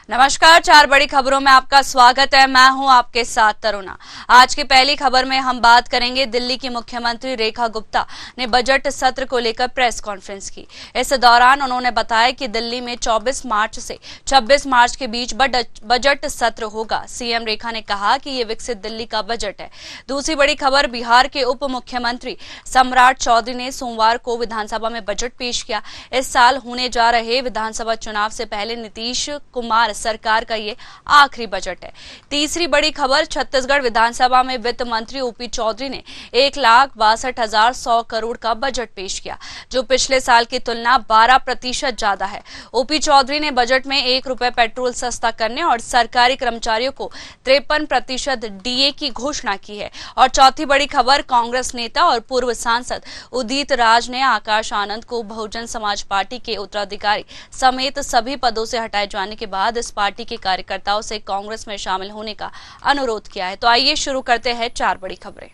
नमस्कार, चार बड़ी खबरों में आपका स्वागत है। मैं हूं आपके साथ तरुणा। आज की पहली खबर में हम बात करेंगे दिल्ली की मुख्यमंत्री रेखा गुप्ता ने बजट सत्र को लेकर प्रेस कॉन्फ्रेंस की। इस दौरान उन्होंने बताया कि दिल्ली में 24 मार्च से 26 मार्च के बीच बजट सत्र होगा। सीएम रेखा ने कहा कि ये विकसित दिल्ली का बजट है। दूसरी बड़ी खबर, बिहार के उप मुख्यमंत्री सम्राट चौधरी ने सोमवार को विधानसभा में बजट पेश किया। इस साल होने जा रहे विधानसभा चुनाव से पहले नीतीश कुमार सरकार का ये आखिरी बजट है। तीसरी बड़ी खबर, छत्तीसगढ़ विधानसभा में वित्त मंत्री ओपी चौधरी ने 1,62,100 करोड़ का बजट पेश किया, जो पिछले साल की तुलना 12% ज्यादा है। ओपी चौधरी ने बजट में ₹1 पेट्रोल सस्ता करने और सरकारी कर्मचारियों को 53% डीए की घोषणा की है। और चौथी बड़ी खबर, कांग्रेस नेता और पूर्व सांसद उदित राज ने आकाश आनंद को बहुजन समाज पार्टी के उत्तराधिकारी समेत सभी पदों से हटाए जाने के बाद इस पार्टी के कार्यकर्ताओं से कांग्रेस में शामिल होने का अनुरोध किया है। तो आइए शुरू करते हैं चार बड़ी खबरें।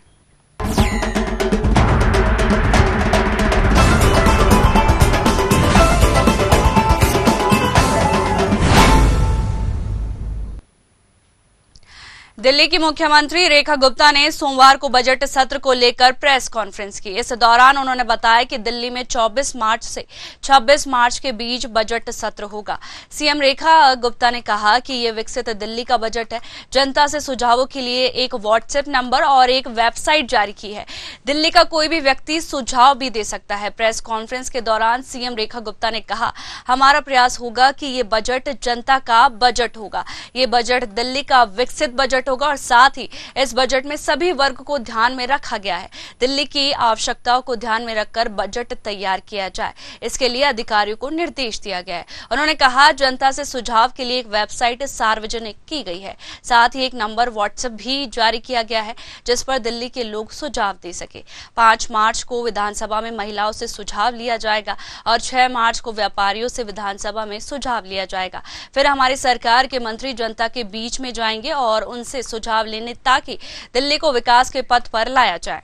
दिल्ली की मुख्यमंत्री रेखा गुप्ता ने सोमवार को बजट सत्र को लेकर प्रेस कॉन्फ्रेंस की। इस दौरान उन्होंने बताया कि दिल्ली में 24 मार्च से 26 मार्च के बीच बजट सत्र होगा। सीएम रेखा गुप्ता ने कहा कि ये विकसित दिल्ली का बजट है। जनता से सुझावों के लिए एक व्हाट्सएप नंबर और एक वेबसाइट जारी की है। दिल्ली का कोई भी व्यक्ति सुझाव भी दे सकता है। प्रेस कॉन्फ्रेंस के दौरान सीएम रेखा गुप्ता ने कहा, हमारा प्रयास होगा कि ये बजट जनता का बजट होगा। ये बजट दिल्ली का विकसित बजट होगा और साथ ही इस बजट में सभी वर्ग को ध्यान में रखा गया है। दिल्ली की आवश्यकताओं को ध्यान में रखकर बजट तैयार किया जाए, इसके लिए अधिकारियों को निर्देश दिया गया है। उन्होंने कहा, जनता से सुझाव के लिए एक वेबसाइट सार्वजनिक की गई है। साथ ही एक नंबर व्हाट्सएप भी जारी किया गया है, जिस पर दिल्ली के लोग सुझाव दे सके। 5 मार्च को विधानसभा में महिलाओं से सुझाव लिया जाएगा और 6 मार्च को व्यापारियों से विधानसभा में सुझाव लिया जाएगा। फिर हमारी सरकार के मंत्री जनता के बीच में जाएंगे और उनसे सुझाव लेने ताकि दिल्ली को विकास के पथ पर लाया जाए।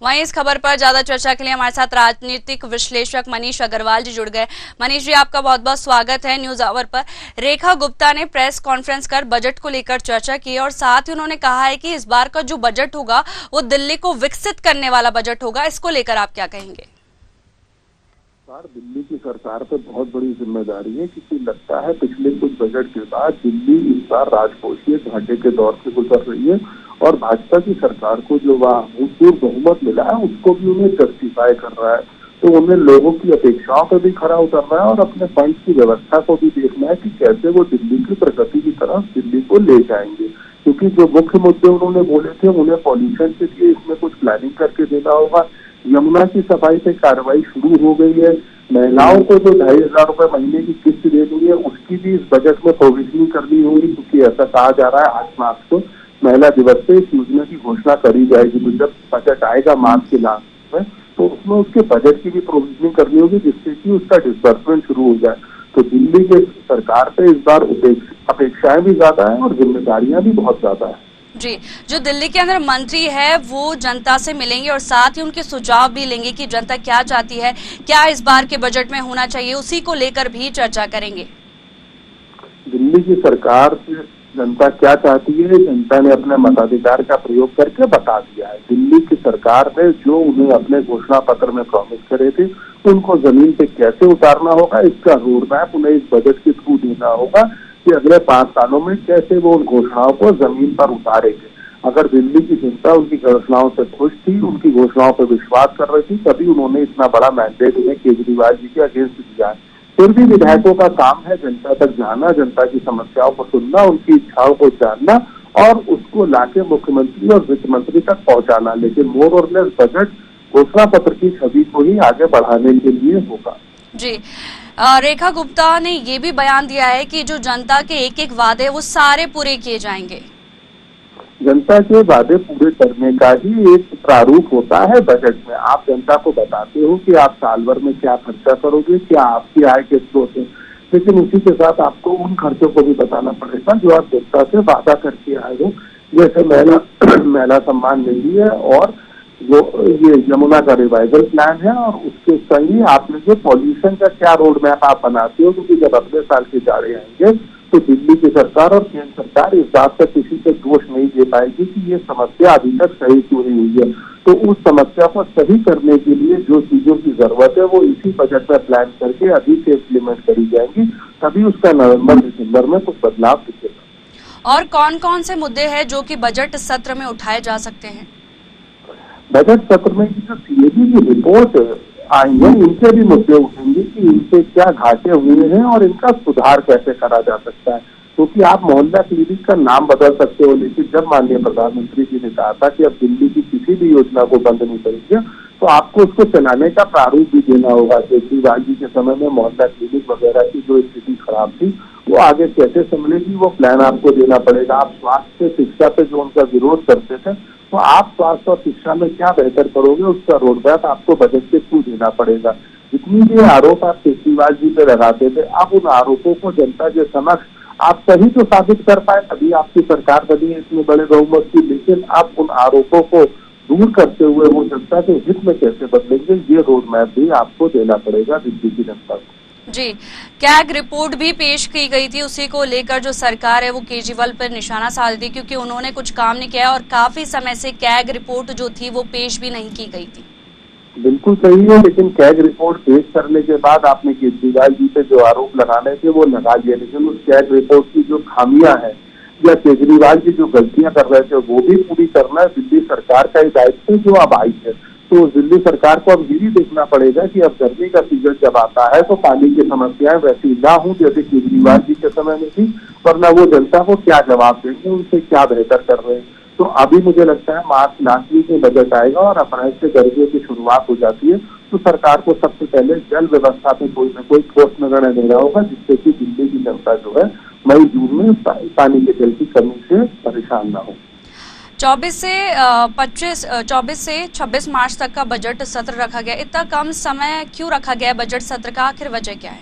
वहीं इस खबर पर ज्यादा चर्चा के लिए हमारे साथ राजनीतिक विश्लेषक मनीष अग्रवाल जी जुड़ गए। मनीष जी, आपका बहुत बहुत स्वागत है न्यूज आवर पर। रेखा गुप्ता ने प्रेस कॉन्फ्रेंस कर बजट को लेकर चर्चा की और साथ ही उन्होंने कहा है कि इस बार का जो बजट होगा वो दिल्ली को विकसित करने वाला बजट होगा। इसको लेकर आप क्या कहेंगे? दिल्ली की सरकार पे बहुत बड़ी जिम्मेदारी है, क्योंकि लगता है पिछले कुछ बजट के बाद दिल्ली इस बार राजकोषीय घाटे के दौर से गुजर रही है और भाजपा की सरकार को जो भूतपूर्व बहुमत मिला है उसको भी उन्हें जस्टिफाई कर रहा है। तो उन्हें लोगों की अपेक्षाओं पर भी खरा उतरना है और अपने फंड की व्यवस्था को भी देखना है कि कैसे वो दिल्ली की प्रगति की तरफ दिल्ली को ले जाएंगे। क्योंकि जो मुख्य मुद्दे उन्होंने बोले थे, उन्हें पॉल्यूशन के लिए इसमें कुछ प्लानिंग करके देना होगा। यमुना की सफाई पे कार्रवाई शुरू हो गई है। महिलाओं को जो 2,500 महीने की किस्त देनी है उसकी भी इस बजट में प्रोविजनिंग करनी होगी, क्योंकि ऐसा कहा जा रहा है 8 मार्च को महिला दिवस पे इस योजना की घोषणा करी जाएगी। तो जब बजट आएगा मार्च के लास्ट में तो उसमें उसके बजट की भी प्रोविजनिंग करनी होगी, जिससे कि उसका डिस्बर्समेंट शुरू हो जाए। तो दिल्ली के सरकार पे इस बार अपेक्षाएं भी ज्यादा है और जिम्मेदारियां भी बहुत ज्यादा है। जी, जो दिल्ली के अंदर मंत्री है वो जनता से मिलेंगे और साथ ही उनके सुझाव भी लेंगे कि जनता क्या चाहती है, क्या इस बार के बजट में होना चाहिए, उसी को लेकर भी चर्चा करेंगे। दिल्ली की सरकार से जनता क्या चाहती है, जनता ने अपने मताधिकार का प्रयोग करके बता दिया है। दिल्ली की सरकार ने जो उन्हें अपने घोषणा पत्र में प्रॉमिस करे थे उनको जमीन पे कैसे उतारना होगा, इसका रोड मैप उन्हें इस बजट के थ्रू देना होगा कि अगले 5 सालों में कैसे वो उन घोषणाओं को जमीन पर उतारेंगे। अगर दिल्ली की जनता उनकी घोषणाओं से खुश थी, उनकी घोषणाओं पर विश्वास कर रही थी, तभी उन्होंने इतना बड़ा मैंडेट उन्हें केजरीवाल जी के अगेंस्ट दिया है। फिर भी विधायकों का काम है जनता तक जाना, जनता की समस्याओं को सुनना, उनकी इच्छाओं को जानना और उसको लाके मुख्यमंत्री और वित्त मंत्री तक पहुंचाना। लेकिन मोर और लेस बजट घोषणा पत्र की छवि को ही आगे बढ़ाने के लिए होगा। जी, रेखा गुप्ता ने ये भी बयान दिया है कि जो जनता के एक एक वादे वो सारे पूरे किए जाएंगे। जनता के वादे पूरे करने का ही एक प्रारूप होता है बजट में। आप जनता को बताते हो कि आप साल भर में क्या खर्चा करोगे, क्या आपकी आय के स्रोत है, लेकिन उसी के साथ आपको उन खर्चों को भी बताना पड़ेगा जो आप जनता से वादा करके आए हो। जैसे महिला सम्मान निधि है और ये यमुना का रिवाइवल प्लान है, और उसके संग ही आपने जो पॉल्यूशन का क्या रोड मैप आप बनाते हो, क्योंकि जब अगले साल के जाड़े आएंगे तो दिल्ली की सरकार और केंद्र सरकार इस बात पर किसी को दोष नहीं दे पाएगी कि ये समस्या अभी तक सही क्यों नहीं हुई है। तो उस समस्या को सही करने के लिए जो चीजों की जरूरत है वो इसी बजट में प्लान करके अभी से इम्प्लीमेंट करी जाएंगी, तभी उसका नवंबर दिसंबर में कुछ बदलाव दिखेगा। और कौन कौन से मुद्दे हैं जो कि बजट सत्र में उठाए जा सकते हैं? बजट सत्र में जो सीएजी की रिपोर्ट आई है, इनके भी मुद्दे उठेंगे कि इनसे क्या घाटे हुए हैं और इनका सुधार कैसे करा जा सकता है। क्योंकि आप मोहल्ला क्लिनिक का नाम बदल सकते हो, लेकिन जब माननीय प्रधानमंत्री जी ने कहा था कि अब दिल्ली की किसी भी योजना को बंद नहीं करेंगे, तो आपको उसको चलाने का प्रारूप भी देना होगा। केजरीवाल जी के समय में मोहल्ला क्लिनिक वगैरह की जो स्थिति खराब थी वो आगे कैसे संभलेगी, वो प्लान आपको देना पड़ेगा। आप स्वास्थ्य शिक्षा पे जो उनका विरोध करते थे, तो आप स्वास्थ्य और शिक्षा में क्या बेहतर करोगे, उसका रोड मैप आपको बजट के थ्रू देना पड़ेगा। जितनी भी आरोप आप केजरीवाल जी पे लगाते थे, अब उन आरोपों को जनता के समक्ष आप सही तो साबित कर पाए, तभी आपकी सरकार बनी है इतने बड़े बहुमत की। लेकिन आप उन आरोपों को दूर करते हुए वो जनता के हित में कैसे बदलेंगे, ये रोड मैप भी आपको देना पड़ेगा दिल्ली की जनता को। जी, कैग रिपोर्ट भी पेश की गई थी, उसी को लेकर जो सरकार है वो केजरीवाल पर निशाना साध दी, क्योंकि उन्होंने कुछ काम नहीं किया और काफी समय से कैग रिपोर्ट जो थी वो पेश भी नहीं की गई थी। बिल्कुल सही है, लेकिन कैग रिपोर्ट पेश करने के बाद आपने केजरीवाल जी पे जो आरोप लगाने थे वो लगा दिए, लेकिन उस कैग रिपोर्ट की जो खामियां हैं या केजरीवाल जी जो गलतियां कर रहे थे वो भी पूरी करना दिल्ली सरकार का ही दायित्व जो अब आई है। तो दिल्ली सरकार को अब यही देखना पड़ेगा कि अब गर्मी का सीजन जब आता है तो पानी की समस्याएं वैसी ना हो जैसे केजरीवाल जी के समय में थी, वरना वो जनता को क्या जवाब देंगे, उनसे क्या बेहतर कर रहे हैं। तो अभी मुझे लगता है मार्च लास्ट वीक में बजट आएगा और अप्रैल से गर्मियों की शुरुआत हो जाती है, तो सरकार को सबसे पहले जल व्यवस्था पे कोई न कोई ठोस निर्णय लेना होगा, जिससे कि दिल्ली की जनता जो है मई जून में पानी के जल की कमी से परेशान ना हो। 24 से 26 मार्च तक का बजट सत्र रखा गया, इतना कम समय क्यों रखा गया बजट सत्र का, आखिर वजह क्या है?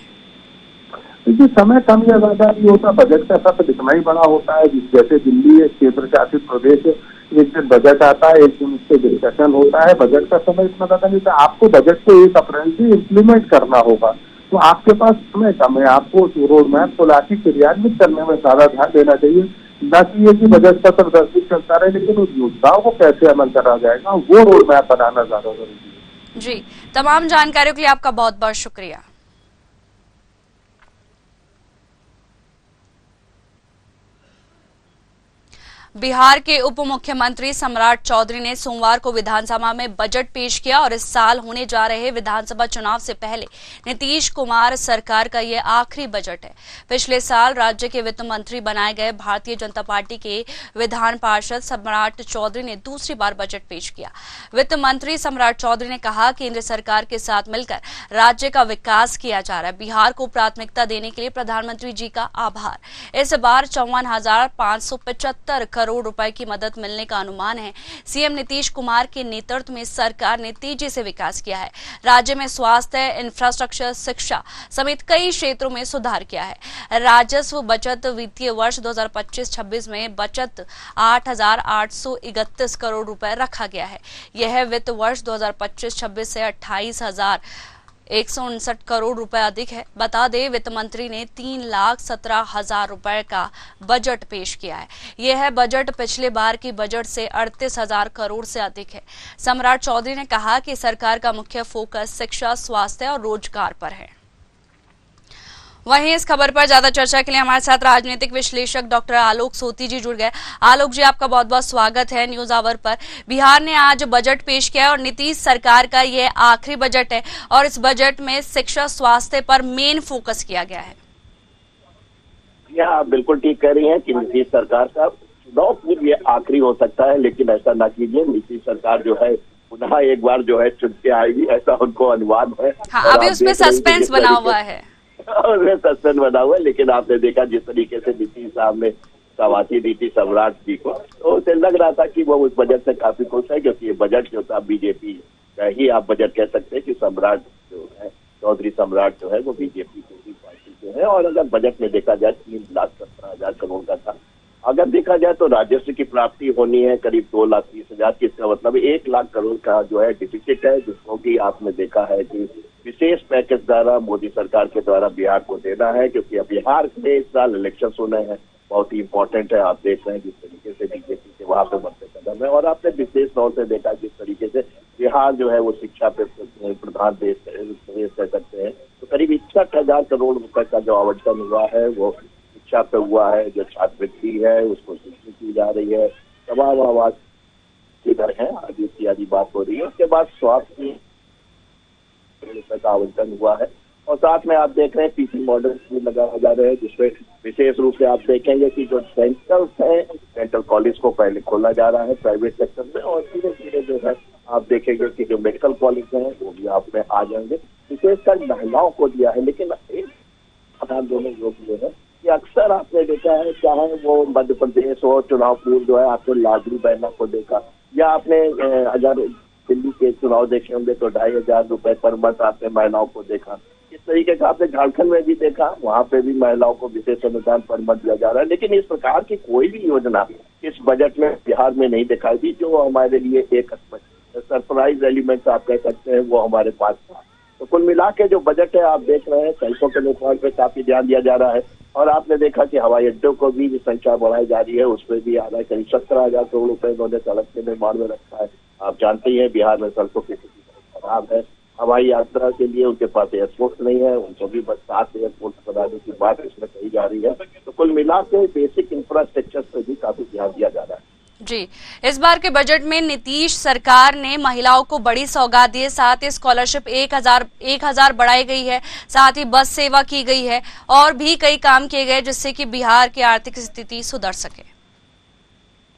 देखिए, समय कम या ज्यादा नहीं होता, बजट का सत्र इतना ही बड़ा होता है। जैसे दिल्ली एक केंद्र शासित प्रदेश, एक दिन बजट आता है, एक दिन उससे डिस्कशन होता है, बजट का समय इतना ज्यादा नहीं होता। आपको बजट को 1 अप्रैल से इम्प्लीमेंट करना होगा, तो आपके पास समय कम है। आपको रोड मैप को लाके क्रियान्वित करने में ज्यादा ध्यान देना चाहिए, न कि ये कि बजट सत्र 10 दिन चलता रहे, लेकिन उस योजनाओं को कैसे अमल करा जाएगा वो रोड मैप बनाना ज्यादा जरूरी है। जी, तमाम जानकारियों के लिए आपका बहुत बहुत शुक्रिया। बिहार के उप मुख्यमंत्री सम्राट चौधरी ने सोमवार को विधानसभा में बजट पेश किया और इस साल होने जा रहे विधानसभा चुनाव से पहले नीतीश कुमार सरकार का यह आखिरी बजट है। पिछले साल राज्य के वित्त मंत्री बनाए गए भारतीय जनता पार्टी के विधान पार्षद सम्राट चौधरी ने दूसरी बार बजट पेश किया। वित्त मंत्री सम्राट चौधरी ने कहा, केंद्र सरकार के साथ मिलकर राज्य का विकास किया जा रहा है। बिहार को प्राथमिकता देने के लिए प्रधानमंत्री जी का आभार। इस बार 54,575 करोड़ रुपए की मदद मिलने का अनुमान है। सीएम नीतीश कुमार के नेतृत्व में सरकार ने तेजी से विकास किया है। राज्य में स्वास्थ्य, इंफ्रास्ट्रक्चर, शिक्षा समेत कई क्षेत्रों में सुधार किया है। राजस्व बचत वित्तीय वर्ष 2025-26 में बचत 8,831 करोड़ रुपए रखा गया है। यह वित्त वर्ष 2025-26 से 28,159 करोड़ रुपए अधिक है। बता दें, वित्त मंत्री ने 3,17,000 रुपए का बजट पेश किया है। यह बजट पिछले बार की बजट से 38,000 करोड़ से अधिक है। सम्राट चौधरी ने कहा कि सरकार का मुख्य फोकस शिक्षा, स्वास्थ्य और रोजगार पर है। वहीं इस खबर पर ज्यादा चर्चा के लिए हमारे साथ राजनीतिक विश्लेषक डॉक्टर आलोक सोती जी जुड़ गए। आलोक जी, आपका बहुत बहुत स्वागत है न्यूज आवर पर। बिहार ने आज बजट पेश किया और नीतीश सरकार का यह आखिरी बजट है और इस बजट में शिक्षा, स्वास्थ्य पर मेन फोकस किया गया है। आप बिल्कुल ठीक कह रही हैं कि नीतीश सरकार का चुनाव पूर्व ये आखिरी हो सकता है, लेकिन ऐसा ना कीजिए। नीतीश सरकार जो है पुनः एक बार जो है चुन के आएगी, ऐसा उनको अनुमान है। हाँ, अभी उसमें सस्पेंस बना हुआ है। सस्पेंस बना हुआ है, लेकिन आपने देखा जिस तरीके से नीतीश साहब ने सवाती दी थी सम्राट जी को, तो उसे लग रहा था कि वो उस बजट से काफी खुश है, क्योंकि ये बजट जो था बीजेपी का ही आप बजट कह सकते हैं कि सम्राट जो है, चौधरी सम्राट जो है वो बीजेपी की पार्टी जो है। और अगर बजट में देखा जाए 3,17,000 करोड़ का था। अगर देखा जाए तो राजस्व की प्राप्ति होनी है करीब 2,30,000 हजार की, इसका मतलब 1 लाख करोड़ का जो है डिफिसिट है, जिसको कि आपने देखा है कि विशेष पैकेज द्वारा मोदी सरकार के द्वारा बिहार को देना है, क्योंकि अब बिहार में इस साल इलेक्शन होने हैं, बहुत ही इंपॉर्टेंट है। आप देख रहे हैं जिस तरीके से बीजेपी के वहां पे बढ़ते कदम है, और आपने विशेष तौर से देखा जिस तरीके से बिहार जो है वो शिक्षा पे प्रधान देश कह सकते हैं। तो करीब 61,000 करोड़ रुपए का जो आवंटन हुआ है वो शिक्षा पे हुआ है। जो छात्रवृत्ति है उसको स्वीकृति की जा रही है, तमाम आवास किधर है आदि इत्यादि बात हो रही है। उसके बाद स्वास्थ्य रुपए का आवंटन हुआ है, और साथ में आप देख रहे हैं पीसी मॉडल भी लगाया जा रहे हैं, जिसमें विशेष रूप से आप देखेंगे कि जो डेंटल्स है, डेंटल कॉलेज को पहले खोला जा रहा है प्राइवेट सेक्टर में, और धीरे धीरे जो है आप देखेंगे कि जो मेडिकल कॉलेज है वो भी आप में आ जाएंगे। विशेषकर महिलाओं को दिया है, लेकिन एक ध्यान देने योग्य है कि अक्सर आपने देखा है, चाहे वो मध्य प्रदेश हो, चुनाव पूर्व जो है आपको लाडली बहना को देखा, या आपने अगर दिल्ली के चुनाव देखे होंगे तो 2,500 रुपए पर मंथ आपने महिलाओं को देखा। इस तरीके का आपने झारखंड में भी देखा, वहां पे भी महिलाओं को विशेष अनुदान पर मंथ दिया जा रहा है। लेकिन इस प्रकार की कोई भी योजना इस बजट में बिहार में नहीं दिखाई दी, जो हमारे लिए एक सरप्राइज एलिमेंट आप कह सकते हैं वो हमारे पास था। तो कुल मिला के जो बजट है आप देख रहे हैं, सड़कों के निर्माण पे काफी ध्यान दिया जा रहा है, और आपने देखा कि हवाई अड्डों को भी संख्या बढ़ाई जा रही है, उसमें भी आ रहा है। करीब 17,000 करोड़ रुपए इन्होंने सड़क के निर्माण में रखा है। आप जानते ही हैं बिहार में सड़कों की स्थिति खराब है। हवाई यात्रा के लिए उनके पास एयरपोर्ट नहीं है, उनको भी बस 7 एयरपोर्ट बनाने की बात इसमें कही जा रही है। तो कुल मिला के बेसिक इंफ्रास्ट्रक्चर पर भी काफी ध्यान दिया जा रहा है। जी, इस बार के बजट में नीतीश सरकार ने महिलाओं को बड़ी सौगात दी है, साथ ही स्कॉलरशिप 1,000 बढ़ाई गई है, साथ ही बस सेवा की गई है, और भी कई काम किए गए जिससे कि बिहार की आर्थिक स्थिति सुधर सके।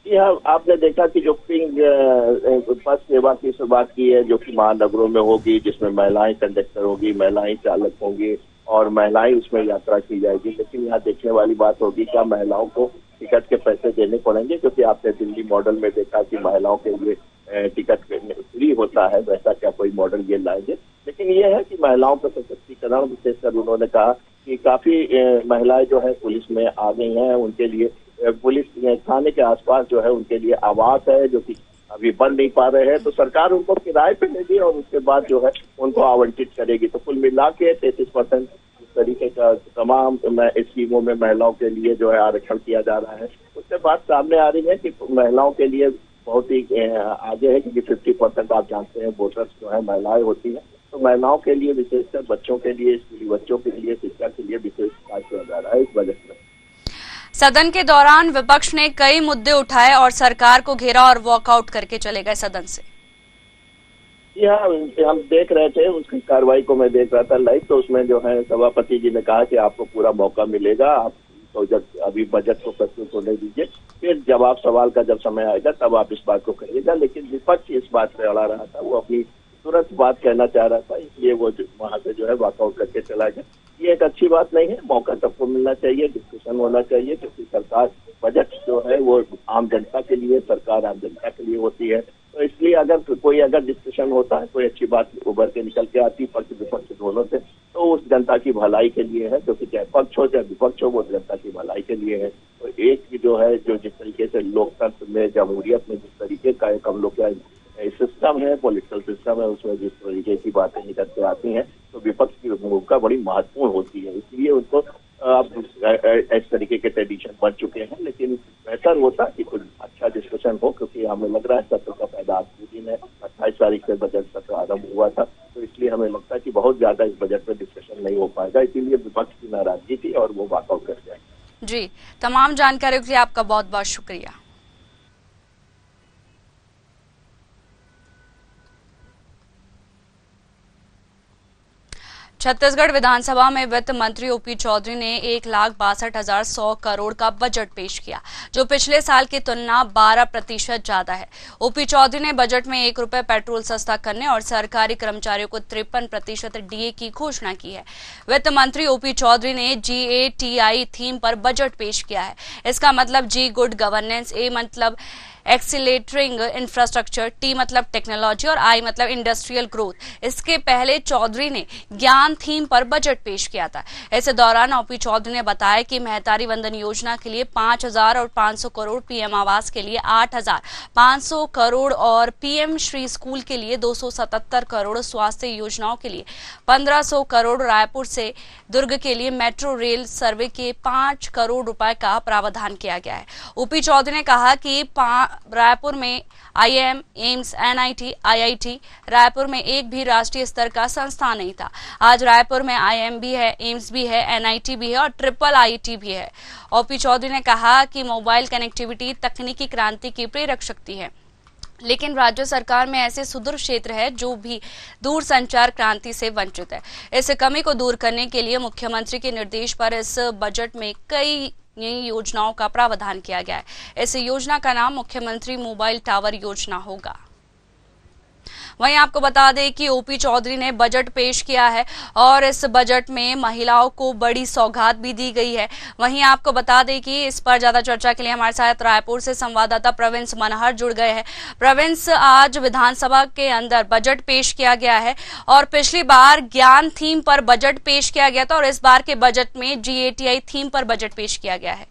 यह आपने देखा कि जो पिंक बस सेवा की शुरुआत की है, जो कि महानगरों में होगी, जिसमें महिलाएं कंडक्टर होगी, महिलाएं चालक होंगी, और महिलाएं उसमें यात्रा की जाएगी। लेकिन यहाँ देखने वाली बात होगी क्या महिलाओं को टिकट के पैसे देने पड़ेंगे, क्योंकि आपने दिल्ली मॉडल में देखा कि महिलाओं के लिए टिकट फ्री होता है, वैसा क्या कोई मॉडल ये लाएंगे। लेकिन ये है कि महिलाओं का सशक्तिकरण, विशेषकर उन्होंने कहा कि काफी महिलाएं जो है पुलिस में आ गई हैं, उनके लिए पुलिस थाने के आसपास जो है उनके लिए आवास है, जो कि अभी बन नहीं पा रहे हैं, तो सरकार उनको किराए पे लेगी और उसके बाद जो है उनको आवंटित करेगी। तो कुल मिला के 33% इस तरीके का तमाम स्कीमों में महिलाओं के लिए जो है आरक्षण किया जा रहा है। उसके बाद सामने आ रही है कि महिलाओं के लिए बहुत ही आगे है, क्योंकि 50% आप जानते हैं वोटर्स जो है महिलाएं होती है। तो महिलाओं के लिए, विशेषकर बच्चों के लिए, स्कूली बच्चों के लिए, शिक्षा के लिए विशेष कार्य किया जा रहा है इस बजट में। सदन के दौरान विपक्ष ने कई मुद्दे उठाए और सरकार को घेरा और वॉकआउट करके चले गए सदन से। हम देख रहे थे उसकी कार्रवाई को, मैं देख रहा था लाइव, तो उसमें जो है सभापति जी ने कहा कि आपको पूरा मौका मिलेगा, आप तो जब अभी बजट को प्रस्तुत होने दीजिए, फिर जवाब सवाल का जब समय आएगा तब आप इस बात को करिएगा। लेकिन विपक्ष इस बात पे अड़ा रहा था, वो अपनी तुरंत बात कहना चाह रहा था, इसलिए वो वहां से जो है वॉकआउट करके चला गया। ये एक अच्छी बात नहीं है, मौका सबको मिलना चाहिए, डिस्कशन होना चाहिए, क्योंकि सरकार बजट जो है वो आम जनता के लिए, सरकार आम जनता के लिए होती है। तो इसलिए अगर डिस्कशन होता है, कोई अच्छी बात उभर के निकल के आती पक्ष विपक्ष दोनों से, तो उस जनता की भलाई के लिए है, क्योंकि चाहे पक्ष हो चाहे विपक्ष हो, वो जनता की भलाई के लिए है। तो एक जो है जो जिस तरीके से लोकतंत्र में, जमहूरियत में जिस तरीके का एक हम लोग का सिस्टम है, पॉलिटिकल सिस्टम है, उसमें जिस तरीके की बातें निकल के आती हैं, तो विपक्ष की भूमिका बड़ी महत्वपूर्ण होती है। इसलिए उनको अब इस तरीके के ट्रेडिशन बन चुके हैं। लेकिन बेहतर होता कि कुछ अच्छा डिस्कशन हो, क्योंकि हमें लग रहा है सत्र का पहला आखिरी दिन है, 28 तारीख से बजट सत्र आरंभ हुआ था, तो इसलिए हमें लगता है कि बहुत ज्यादा इस बजट पर डिस्कशन नहीं हो पाएगा। इसीलिए विपक्ष की नाराजगी थी और वो वॉकआउट कर जाए। जी, तमाम जानकारियों के लिए आपका बहुत बहुत शुक्रिया। छत्तीसगढ़ विधानसभा में वित्त मंत्री ओपी चौधरी ने 1,62,100 करोड़ का बजट पेश किया, जो पिछले साल की तुलना 12% ज्यादा है। ओपी चौधरी ने बजट में 1 रुपए पेट्रोल सस्ता करने और सरकारी कर्मचारियों को 53% डीए की घोषणा की है। वित्त मंत्री ओपी चौधरी ने GATI थीम पर बजट पेश किया है। इसका मतलब जी गुड गवर्नेंस, ए मतलब एक्सीलेटरिंग इंफ्रास्ट्रक्चर, टी मतलब टेक्नोलॉजी और आई मतलब इंडस्ट्रियल ग्रोथ। इसके पहले चौधरी ने ज्ञान थीम पर बजट पेश किया था। इस दौरान ओपी चौधरी ने बताया कि महतारी वंदन योजना के लिए 5,000 और 500 करोड़, पीएम आवास के लिए 8,500 करोड़ और पीएम श्री स्कूल के लिए 277 करोड़, स्वास्थ्य योजनाओं के लिए 1,500 करोड़, रायपुर से दुर्ग के लिए मेट्रो रेल सर्वे के 5 करोड़ रुपए का प्रावधान किया गया है। ओपी चौधरी ने कहा कि रायपुर में IIM, AIIMS, NIT, IIT, Raipur में एक भी राष्ट्रीय स्तर का संस्थान नहीं था। आज रायपुर में आईएम भी है, एम्स भी है, एनआईटी भी है और ट्रिपल आईटी भी है। ओपी चौधरी ने कहा कि मोबाइल कनेक्टिविटी तकनीकी क्रांति की प्रेरक शक्ति है, लेकिन राज्य सरकार में ऐसे सुदूर क्षेत्र है जो भी दूर संचार क्रांति से वंचित है। इस कमी को दूर करने के लिए मुख्यमंत्री के निर्देश पर इस बजट में कई नई योजनाओं का प्रावधान किया गया है। इस योजना का नाम मुख्यमंत्री मोबाइल टावर योजना होगा। वहीं आपको बता दें कि ओपी चौधरी ने बजट पेश किया है और इस बजट में महिलाओं को बड़ी सौगात भी दी गई है। वहीं आपको बता दें कि इस पर ज्यादा चर्चा के लिए हमारे साथ रायपुर से संवाददाता प्रवीण मनहर जुड़ गए हैं। प्रवीण, आज विधानसभा के अंदर बजट पेश किया गया है और पिछली बार ज्ञान थीम पर बजट पेश किया गया था और इस बार के बजट में जीएटीआई थीम पर बजट पेश किया गया है।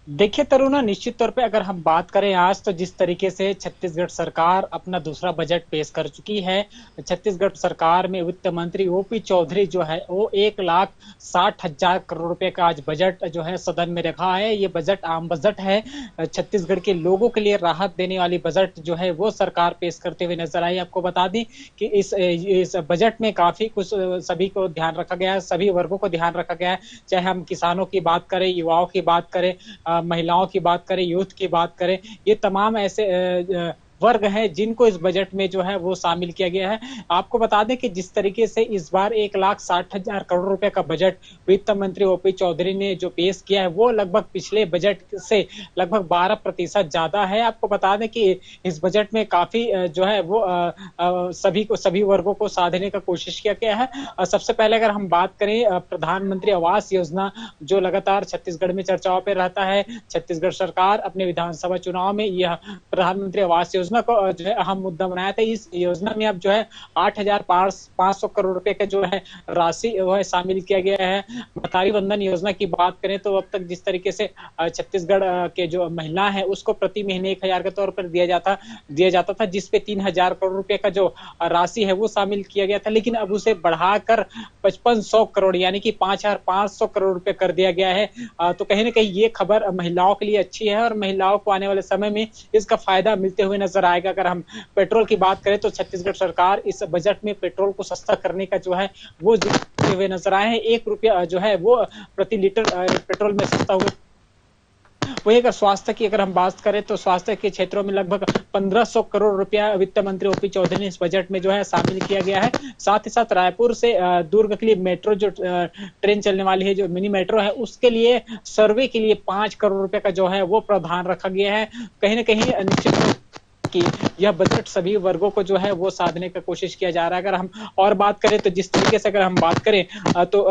देखिए तरुणा, निश्चित तौर पे अगर हम बात करें आज, तो जिस तरीके से छत्तीसगढ़ सरकार अपना दूसरा बजट पेश कर चुकी है, छत्तीसगढ़ सरकार में वित्त मंत्री ओपी चौधरी जो है वो 1,60,000 करोड़ रुपए का आज बजट जो है सदन में रखा है। ये बजट आम बजट है, छत्तीसगढ़ के लोगों के लिए राहत देने वाली बजट जो है वो सरकार पेश करते हुए नजर आई। आपको बता दें कि इस बजट में काफी कुछ सभी को ध्यान रखा गया है, सभी वर्गों को ध्यान रखा गया है, चाहे हम किसानों की बात करें, युवाओं की बात करें, महिलाओं की बात करें, यूथ की बात करें, ये तमाम ऐसे वर्ग है जिनको इस बजट में जो है वो शामिल किया गया है। आपको बता दें कि जिस तरीके से इस बार 1,60,000 करोड़ रुपए का बजट वित्त मंत्री ओपी चौधरी ने जो पेश किया है वो लगभग पिछले बजट से लगभग 12% ज्यादा है। आपको बता दें कि इस बजट में काफी जो है वो सभी वर्गों को साधने का कोशिश किया गया है। सबसे पहले अगर हम बात करें प्रधानमंत्री आवास योजना, जो लगातार छत्तीसगढ़ में चर्चाओं पर रहता है, छत्तीसगढ़ सरकार अपने विधानसभा चुनाव में यह प्रधानमंत्री आवास योजना को जो है अहम मुद्दा बनाया था। इस योजना में अब जो है 8,500 करोड़ रुपए का जो है राशि वो है शामिल किया गया है। महतारी वंदन योजना की बात करें तो अब तक जिस तरीके से छत्तीसगढ़ के जो महिला है उसको प्रति महीने 1,000 के तौर पर दिया जाता था, जिसपे 3,000 करोड़ रुपए का जो राशि है वो शामिल किया गया था, लेकिन अब उसे बढ़ाकर 5,500 करोड़ यानी कि 5,500 करोड़ रुपए कर दिया गया है। तो कहीं ना कहीं ये खबर महिलाओं के लिए अच्छी है और महिलाओं को आने वाले समय में इसका फायदा मिलते हुए नजर आएगा। अगर हम पेट्रोल की बात करें तो छत्तीसगढ़ सरकार इस बजट में पेट्रोल को सस्ता करने का जो है वो जोड़ते हुए नजर आए हैं। 1 रुपया जो है वो प्रति लीटर पेट्रोल में सस्ता हुआ। वही अगर स्वास्थ्य की अगर हम बात करें तो स्वास्थ्य के क्षेत्रों में लगभग 1,500 करोड़ रुपया वित्त मंत्री ओपी चौधरी ने इस बजट में जो है शामिल किया गया है। साथ ही साथ रायपुर से दुर्ग के लिए मेट्रो जो ट्रेन चलने वाली है, जो मिनी मेट्रो है, उसके लिए सर्वे के लिए 5 करोड़ रुपए का जो है वो प्रावधान रखा गया है। कहीं ना कहीं निश्चित कि यह बजट सभी वर्गों को जो है वो साधने का कोशिश किया जा रहा है। अगर हम और बात करें तो जिस तरीके से अगर हम बात करें तो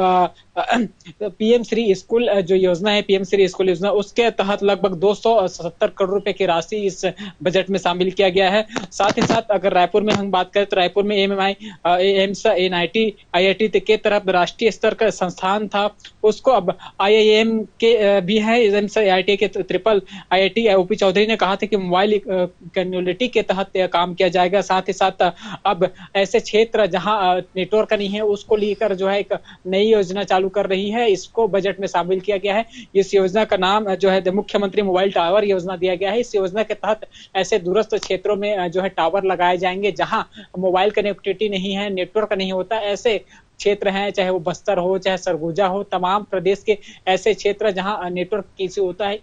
पीएम श्री स्कूल जो योजना है, पीएम श्री स्कूल योजना, उसके तहत लगभग 270 करोड़ रुपए की राशि इस बजट में शामिल किया गया है। साथ ही साथ अगर रायपुर में हम बात करें तो रायपुर में एम्स, एनआईटी, आईआईटी के तरफ राष्ट्रीय स्तर का संस्थान था, उसको अब आईआईएम के भी है, एम्स, आईआईटी के ट्रिपल आईआईटी। ओपी चौधरी ने कहा था कि मोबाइल कनेक्टिविटी के तहत काम किया जाएगा। साथ ही साथ अब ऐसे क्षेत्र जहां नेटवर्क नहीं है उसको लेकर जो है एक नई योजना चालू कर रही है, इसको बजट में शामिल किया गया है। इस योजना का नाम जो है मुख्यमंत्री मोबाइल टावर योजना दिया गया है। इस योजना के तहत ऐसे दूरस्थ क्षेत्रों में जो है टावर लगाए जाएंगे जहां मोबाइल कनेक्टिविटी नहीं है, नेटवर्क नहीं होता। ऐसे क्षेत्र हैं, चाहे वो बस्तर हो, चाहे सरगुजा हो, तमाम प्रदेश के ऐसे क्षेत्र जहां नेटवर्क इश्यू होता है,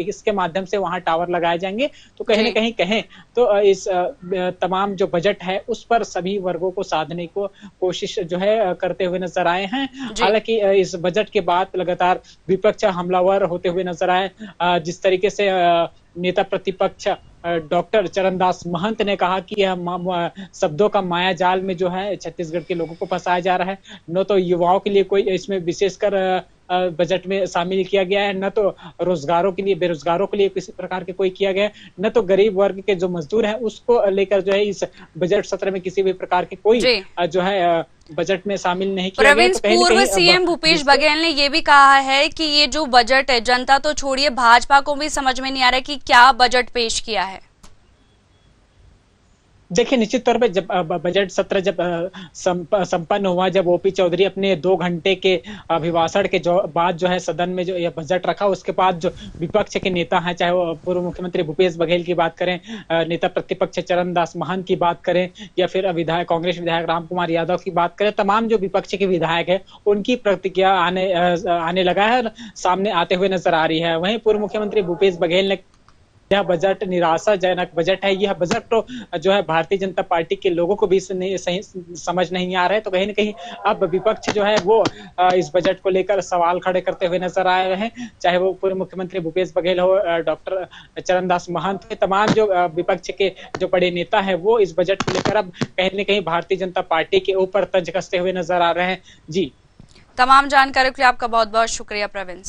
इसके माध्यम से वहां टावर लगाए जाएंगे। तो कहीं ना कहीं कहें तो इस तमाम जो बजट है उस पर सभी वर्गों को साधने को कोशिश जो है करते हुए नजर आए हैं। हालांकि इस बजट के बाद लगातार विपक्ष हमलावर होते हुए नजर आए। जिस तरीके से नेता प्रतिपक्ष डॉक्टर चरणदास महंत ने कहा कि यह शब्दों का माया जाल में जो है छत्तीसगढ़ के लोगों को फंसाया जा रहा है, न तो युवाओं के लिए कोई इसमें विशेषकर बजट में शामिल किया गया है, न तो रोजगारों के लिए, बेरोजगारों के लिए किसी प्रकार के कोई किया गया है, न तो गरीब वर्ग के जो मजदूर हैं उसको लेकर जो है इस बजट सत्र में किसी भी प्रकार के कोई जो है बजट में शामिल नहीं किया गया। प्रवीण, पूर्व सीएम भूपेश बघेल ने ये भी कहा है कि ये जो बजट है, जनता तो छोड़िए, भाजपा को भी समझ में नहीं आ रहा है कि क्या बजट पेश किया है। देखिए, निश्चित तौर पे जब बजट सत्र जब संपन्न हुआ, जब ओपी चौधरी अपने 2 घंटे के अभिभाषण के बाद जो है सदन में जो यह बजट रखा, उसके बाद जो विपक्ष के नेता हैं, चाहे वो पूर्व मुख्यमंत्री भूपेश बघेल की बात करें, नेता प्रतिपक्ष चरणदास महंत की बात करें, या फिर विधायक कांग्रेस विधायक रामकुमार यादव की बात करें, तमाम जो विपक्ष के विधायक है उनकी प्रतिक्रिया आने लगा है, सामने आते हुए नजर आ रही है। वहीं पूर्व मुख्यमंत्री भूपेश बघेल ने यह बजट निराशाजनक बजट है, यह बजट तो जो है भारतीय जनता पार्टी के लोगों को भी सही समझ नहीं आ रहा है, तो कहीं ना कहीं अब विपक्ष जो है वो इस बजट को लेकर सवाल खड़े करते हुए नजर आ रहे हैं, चाहे वो पूर्व मुख्यमंत्री भूपेश बघेल हो, डॉक्टर चरणदास महंत, तमाम जो विपक्ष के जो बड़े नेता है वो इस बजट को लेकर अब कहीं ना कहीं भारतीय जनता पार्टी के ऊपर तंज कसते हुए नजर आ रहे हैं। जी, तमाम जानकारी के लिए आपका बहुत बहुत शुक्रिया प्रवीण।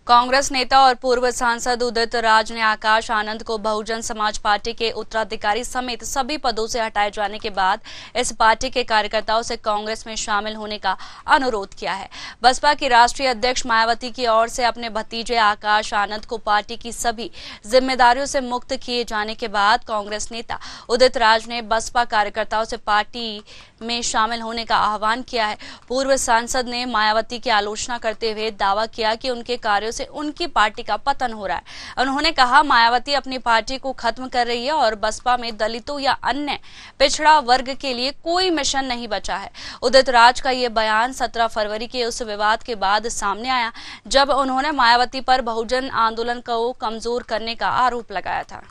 कांग्रेस नेता और पूर्व सांसद उदित राज ने आकाश आनंद को बहुजन समाज पार्टी के उत्तराधिकारी समेत सभी पदों से हटाए जाने के बाद इस पार्टी के कार्यकर्ताओं से कांग्रेस में शामिल होने का अनुरोध किया है। बसपा की राष्ट्रीय अध्यक्ष मायावती की ओर से अपने भतीजे आकाश आनंद को पार्टी की सभी जिम्मेदारियों से मुक्त किए जाने के बाद कांग्रेस नेता उदित राज ने बसपा कार्यकर्ताओं से पार्टी में शामिल होने का आह्वान किया है। पूर्व सांसद ने मायावती की आलोचना करते हुए दावा किया कि उनके कार्यों से उनकी पार्टी का पतन हो रहा है। उन्होंने कहा, मायावती अपनी पार्टी को खत्म कर रही है और बसपा में दलितों या अन्य पिछड़ा वर्ग के लिए कोई मिशन नहीं बचा है। उदित राज का ये बयान 17 फरवरी के उस विवाद के बाद सामने आया जब उन्होंने मायावती पर बहुजन आंदोलन को कमजोर करने का आरोप लगाया था।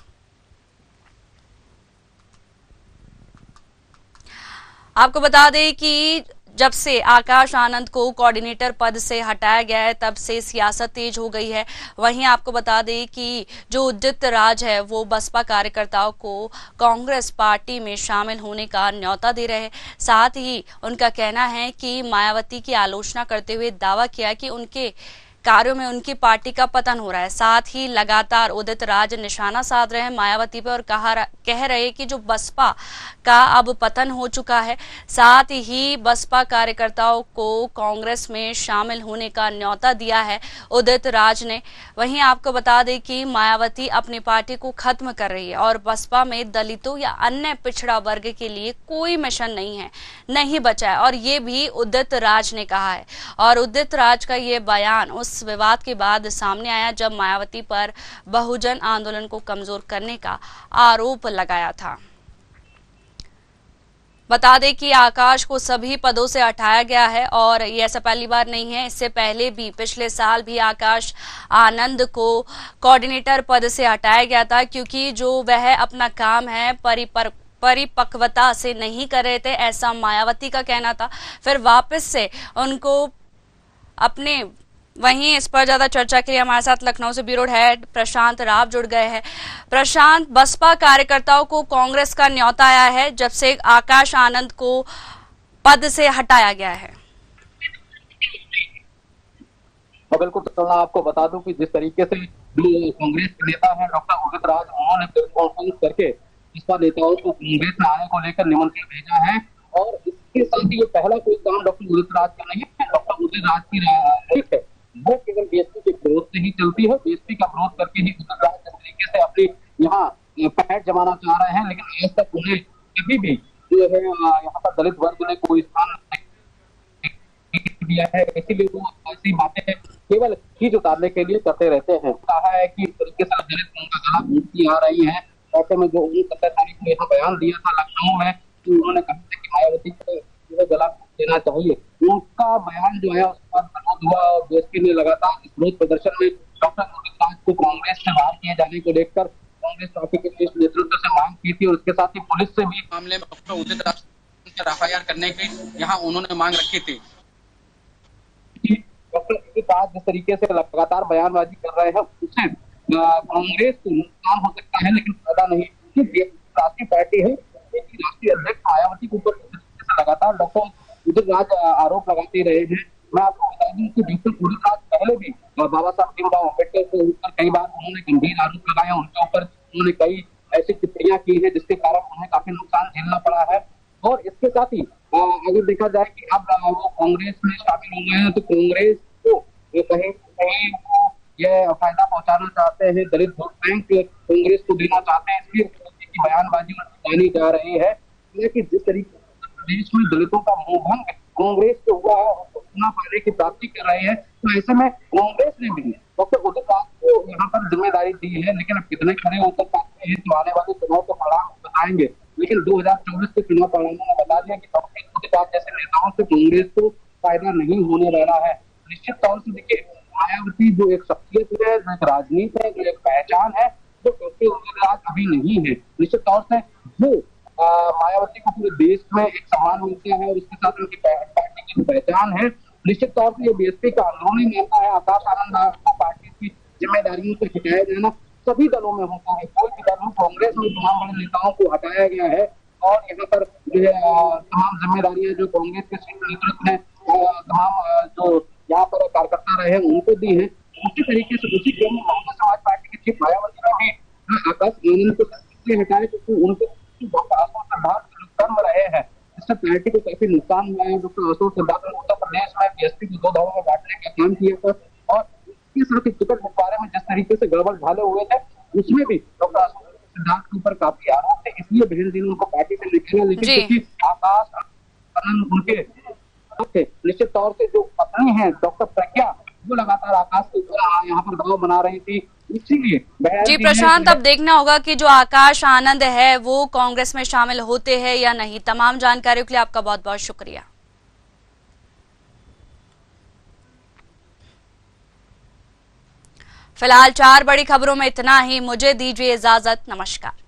आपको बता दें कि जब से आकाश आनंद को कोऑर्डिनेटर पद से हटाया गया है तब से सियासत तेज हो गई है। वहीं आपको बता दें कि जो उदित राज है वो बसपा कार्यकर्ताओं को कांग्रेस पार्टी में शामिल होने का न्योता दे रहे हैं। साथ ही उनका कहना है कि मायावती की आलोचना करते हुए दावा किया कि उनके कार्यों में उनकी पार्टी का पतन हो रहा है। साथ ही लगातार उदित राज निशाना साध रहे हैं मायावती पर और कह रहे कि जो बसपा का अब पतन हो चुका है। साथ ही बसपा कार्यकर्ताओं को कांग्रेस में शामिल होने का न्योता दिया है उदित राज ने। वहीं आपको बता दें कि मायावती अपनी पार्टी को खत्म कर रही है और बसपा में दलितों या अन्य पिछड़ा वर्ग के लिए कोई मिशन नहीं बचा है, और ये भी उदित राज ने कहा है। और उदित राज का ये बयान उस विवाद के बाद सामने आया जब मायावती पर बहुजन आंदोलन को कमजोर करने का आरोप लगाया था। बता दें कि आकाश को सभी पदों से हटाया गया है और ये ऐसा पहली बार नहीं है। इससे पहले भी पिछले साल भी आकाश आनंद को कोऑर्डिनेटर पद से हटाया गया था, क्योंकि जो वह अपना काम है परिपक्वता से नहीं कर रहे थे, ऐसा मायावती का कहना था। फिर वापस से उनको अपने वहीं इस पर ज्यादा चर्चा के लिए हमारे साथ लखनऊ से ब्यूरो हेड प्रशांत राव जुड़ गए हैं। प्रशांत, बसपा कार्यकर्ताओं को कांग्रेस का न्योता आया है जब से आकाश आनंद को पद से हटाया गया है। बिल्कुल, तो मैं आपको बता दूं कि जिस तरीके से जो कांग्रेस के नेता है डॉक्टर उदित राज, उन्होंने प्रेस कॉन्फ्रेंस करके बसपा नेताओं को कांग्रेस में आने को लेकर निमंत्रण भेजा है, और इसके साथ ही ये पहला कोई काम डॉक्टर उदित राज का नहीं है। डॉक्टर उदित राज की है वो केवल बीएसपी के विरोध से ही चलती है। बीएसपी का विरोध करके ही उदित राज जिस तरीके से अपनी यहाँ पैठ जमाना चाह रहे हैं, लेकिन आज तक उन्हें कभी भी जो है यहाँ पर दलित वर्ग ने कोई स्थान नहीं दिया है। इसीलिए वो ऐसी बातें केवल खींच उतारने के लिए करते रहते हैं। कहा है कि इस तरीके से दलित उनका गला घूटती आ रही है। ऐसे में जो 17 तारीख को यहाँ बयान दिया था लखनऊ में, तो उन्होंने कहा था कि मायावती को गला देना चाहिए, उनका बयान जो है उस पर विरोध हुआ और बीएसपी ने लगातार इस विरोध प्रदर्शन में डॉक्टर उदित राज को कांग्रेस से बाहर किए जाने को लेकर कांग्रेस पार्टी के नेतृत्व से मांग की थी, और इसके साथ ही पुलिस से भी मामले में डॉक्टर उदित राज पर एफआईआर करने की यहाँ उन्होंने मांग रखी थी। डॉक्टर उदित राज जिस तरीके से लगातार बयानबाजी कर रहे हैं उससे कांग्रेस को नुकसान हो सकता है, लेकिन फायदा नहीं, क्योंकि राष्ट्रीय पार्टी है। राष्ट्रीय अध्यक्ष मायावती के ऊपर लगातार डॉक्टर उदित राज आरोप लगाते रहे हैं। मैं आपको बता दूं कि डॉक्टर उदित राज पहले भी बाबा साहब भीमराव अम्बेडकर के ऊपर कई बार उन्होंने गंभीर आरोप लगाए, उनके ऊपर उन्होंने कई ऐसी टिप्पणियां की है जिसके कारण उन्हें काफी नुकसान झेलना पड़ा है। और इसके साथ ही अगर देखा जाए कि अब वो कांग्रेस में शामिल हो गए हैं, तो कांग्रेस को कहीं कहीं यह फायदा पहुंचाना चाहते हैं, दलित वोट बैंक कांग्रेस को देना चाहते हैं, इसलिए की बयानबाजी बतानी जा रही है कि जिस तरीके से प्रदेश में दलितों का मोहभंग कांग्रेस से हुआ है, उसको चुनाव पाने की प्राप्ति कर रहे हैं, तो ऐसे में कांग्रेस ने भी डॉक्टर उदित राज को यहाँ पर जिम्मेदारी दी है। लेकिन अब कितने खड़े उतर पाते हैं तो आने वाले चुनाव के परिणाम बताएंगे। लेकिन 2024 के चुनाव परिणामों ने बता दिया कि डॉक्टर उदित राज जैसे नेताओं से कांग्रेस को फायदा नहीं होने वाला है। निश्चित तौर से देखिए, मायावती जो एक शख्सियत है, जो एक राजनीति है, जो एक पहचान है, जो डॉक्टर उदित राज अभी नहीं है। निश्चित तौर से वो मायावती को पूरे देश में एक सम्मान मिलता है और उसके साथ उनकी पार्टी की पहचान है। निश्चित तौर से ये बीएसपी का अंदरूनी नेता है। आकाश आनंद को पार्टी की जिम्मेदारियों से हटाया जाना सभी दलों में होता है, कोई भी दल हो, कांग्रेस में तमाम बड़े नेताओं को हटाया गया है और यहाँ पर जो है तमाम जिम्मेदारियां जो कांग्रेस के शीर्ष नेतृत्व ने तमाम जो यहाँ पर कार्यकर्ता रहे उनको दी है। उसी तरीके से उसी क्रम में बहुजन समाज पार्टी की चीफ मायावती ने भी आकाश आनंद को हटाया, क्योंकि उनको डॉक्टर अशोक सिद्धार्थ कर्म रहे हैं, इससे पार्टी को काफी नुकसान हुआ है। डॉक्टर अशोक सिद्धार्थ ने उत्तर प्रदेश में बीएसपी को 2 दलों में बांटने का काम किया था और इसके साथ ही टिकट बंटवारे में जिस तरीके से गड़बड़ झाले हुए थे, उसमें भी डॉक्टर अशोक सिद्धार्थ के ऊपर काफी आरोप थे, इसलिए बहन जी ने उनको पार्टी से निकाला। लेकिन क्योंकि आकाश आनंद उनके थे, निश्चित तौर से जो पत्नी है डॉक्टर प्रज्ञा, वो लगातार आकाश के ऊपर यहाँ पर दबाव बना रही थी, इसीलिए जी प्रशांत, अब देखना होगा कि जो आकाश आनंद है वो कांग्रेस में शामिल होते हैं या नहीं। तमाम जानकारियों के लिए आपका बहुत बहुत शुक्रिया। फिलहाल 4 बड़ी खबरों में इतना ही, मुझे दीजिए इजाजत, नमस्कार।